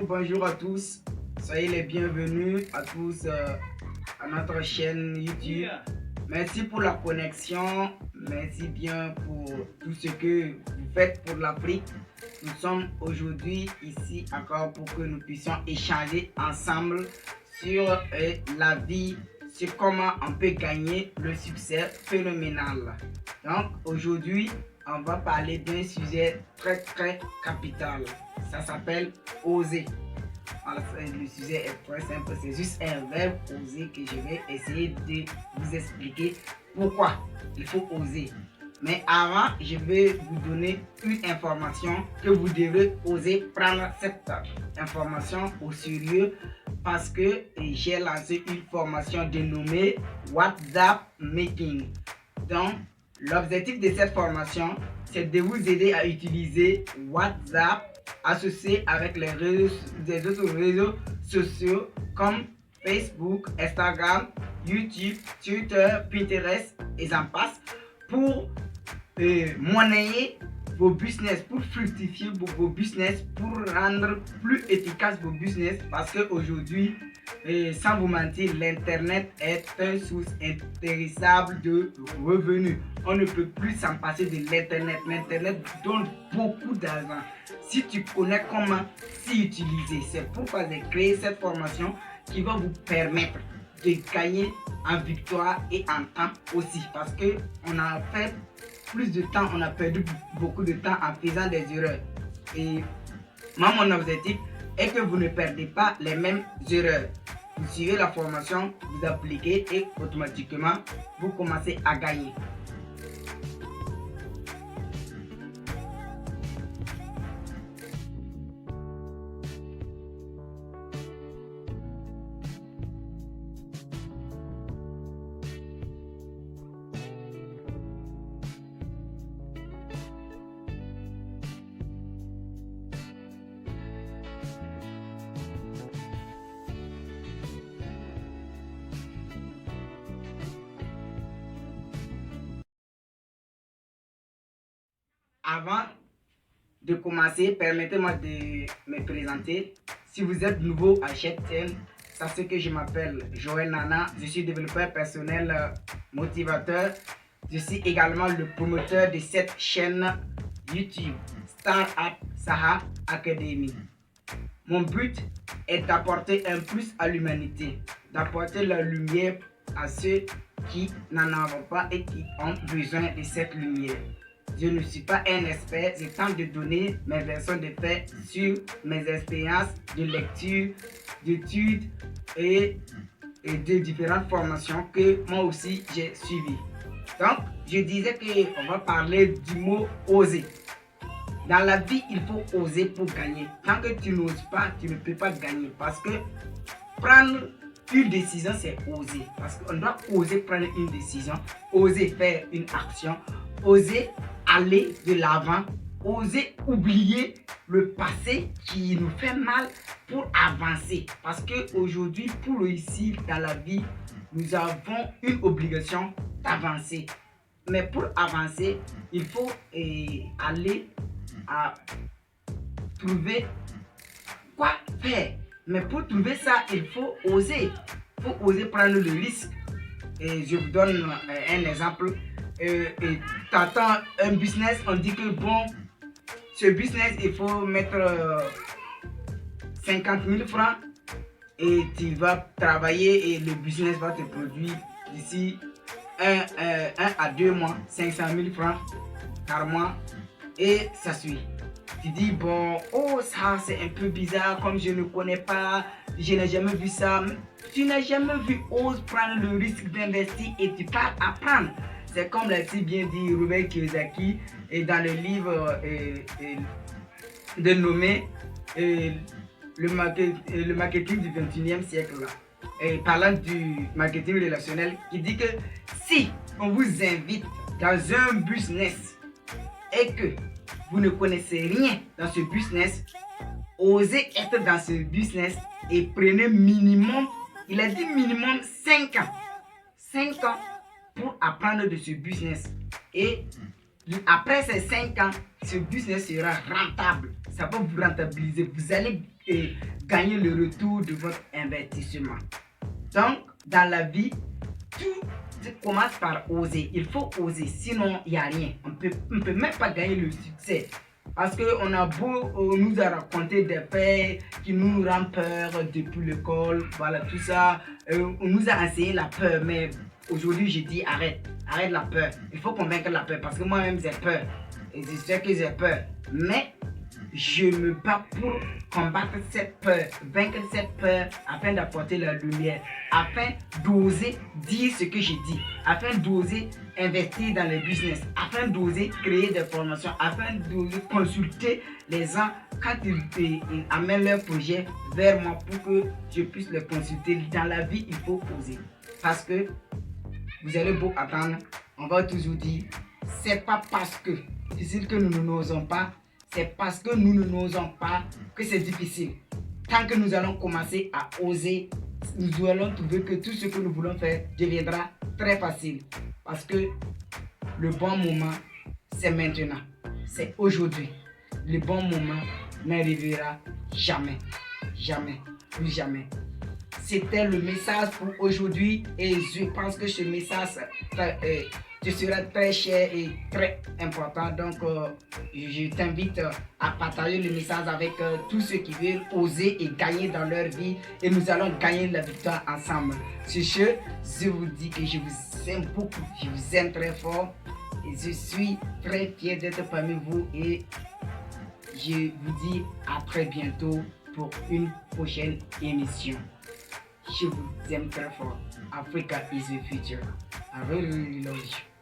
Bonjour à tous. Soyez les bienvenus à tous à notre chaîne YouTube. Merci pour la connexion. Merci bien pour tout ce que vous faites pour l'Afrique. Nous sommes aujourd'hui ici encore pour que nous puissions échanger ensemble sur la vie, sur comment on peut gagner le succès phénoménal. Donc aujourd'hui, on va parler d'un sujet très capital. Ça s'appelle oser. Alors, le sujet est très simple, c'est juste un verbe oser que je vais essayer de vous expliquer pourquoi il faut oser. Mais avant, je vais vous donner une information que vous devrez oser prendre cette information au sérieux parce que j'ai lancé une formation dénommée WhatsApp Making. Donc, l'objectif de cette formation, c'est de vous aider à utiliser WhatsApp associé avec les autres réseaux sociaux comme Facebook, Instagram, YouTube, Twitter, Pinterest et j'en passe pour monnayer vos business, pour fructifier vos business, pour rendre plus efficace vos business parce qu'aujourd'hui, sans vous mentir, l'internet est une source intéressable de revenus. On ne peut plus s'en passer de l'internet. L'internet donne beaucoup d'argent si tu connais comment s'y utiliser. C'est pourquoi j'ai créé cette formation qui va vous permettre de gagner en victoire et en temps aussi parce que on a fait plus de temps, on a perdu beaucoup de temps en faisant des erreurs. Et moi, mon objectif est que vous ne perdez pas les mêmes erreurs. Vous suivez la formation, vous appliquez et automatiquement, vous commencez à gagner. Avant de commencer, permettez-moi de me présenter. Si vous êtes nouveau à cette chaîne, sachez que je m'appelle Joël Nana. Je suis développeur personnel motivateur. Je suis également le promoteur de cette chaîne YouTube, Startup Saha Academy. Mon but est d'apporter un plus à l'humanité, d'apporter la lumière à ceux qui n'en ont pas et qui ont besoin de cette lumière. Je ne suis pas un expert, je tente de donner mes versions de faits sur mes expériences de lecture, d'études et de différentes formations que moi aussi j'ai suivies. Donc, je disais qu'on va parler du mot oser. Dans la vie, il faut oser pour gagner. Tant que tu n'oses pas, tu ne peux pas gagner. Parce que prendre une décision, c'est oser. Parce qu'on doit oser prendre une décision, oser faire une action, oser aller de l'avant, oser oublier le passé qui nous fait mal pour avancer. Parce qu'aujourd'hui, pour réussir dans la vie, nous avons une obligation d'avancer. Mais pour avancer, il faut aller à trouver quoi faire. Mais pour trouver ça, il faut oser. Il faut oser prendre le risque. Et je vous donne un exemple. Tu attends un business, on dit que bon, ce business, il faut mettre 50 000 francs et tu vas travailler et le business va te produire d'ici 1 à 2 mois, 500 000 francs par mois et ça suit. Tu dis bon, oh ça c'est un peu bizarre comme je ne connais pas, je n'ai jamais vu ça. Tu n'as jamais vu, ose prendre le risque d'investir et tu pars apprendre. C'est comme l'a si bien dit Robert Kiyosaki et dans le livre dénommé le marketing du 21e siècle, parlant du marketing relationnel, qui dit que si on vous invite dans un business et que vous ne connaissez rien dans ce business, osez être dans ce business et prenez minimum, il a dit minimum 5 ans. 5 ans pour apprendre de ce business. Et après ces 5 ans, ce business sera rentable. Ça va vous rentabiliser. Vous allez gagner le retour de votre investissement. Donc, dans la vie, tout commence par oser. Il faut oser, sinon il n'y a rien. On peut même pas gagner le succès. Parce qu'on a beau nous a raconté des faits qui nous rendent peur depuis l'école, voilà tout ça. On nous a enseigné la peur, mais aujourd'hui je dis arrête la peur. Il faut convaincre la peur parce que moi-même j'ai peur. Et je sais que j'ai peur. Mais je me bats pour combattre cette peur, vaincre cette peur afin d'apporter la lumière, afin d'oser dire ce que je dis, afin d'oser investir dans le business, afin d'oser créer des formations, afin d'oser consulter les gens quand ils amènent leur projet vers moi pour que je puisse les consulter. Dans la vie, il faut oser. Parce que vous allez beau attendre, on va toujours dire, c'est pas parce que c'est difficile que nous n'osons pas. C'est parce que nous n'osons pas que c'est difficile. Tant que nous allons commencer à oser, nous allons trouver que tout ce que nous voulons faire deviendra très facile. Parce que le bon moment, c'est maintenant. C'est aujourd'hui. Le bon moment n'arrivera jamais. Jamais. Plus jamais. C'était le message pour aujourd'hui et je pense que ce message te sera très cher et très important. Donc, je t'invite à partager le message avec tous ceux qui veulent oser et gagner dans leur vie et nous allons gagner la victoire ensemble. Sur ce, je vous dis que je vous aime beaucoup, je vous aime très fort et je suis très fier d'être parmi vous et je vous dis à très bientôt pour une prochaine émission. Je vous aime très fort. Africa is the future. I really love you.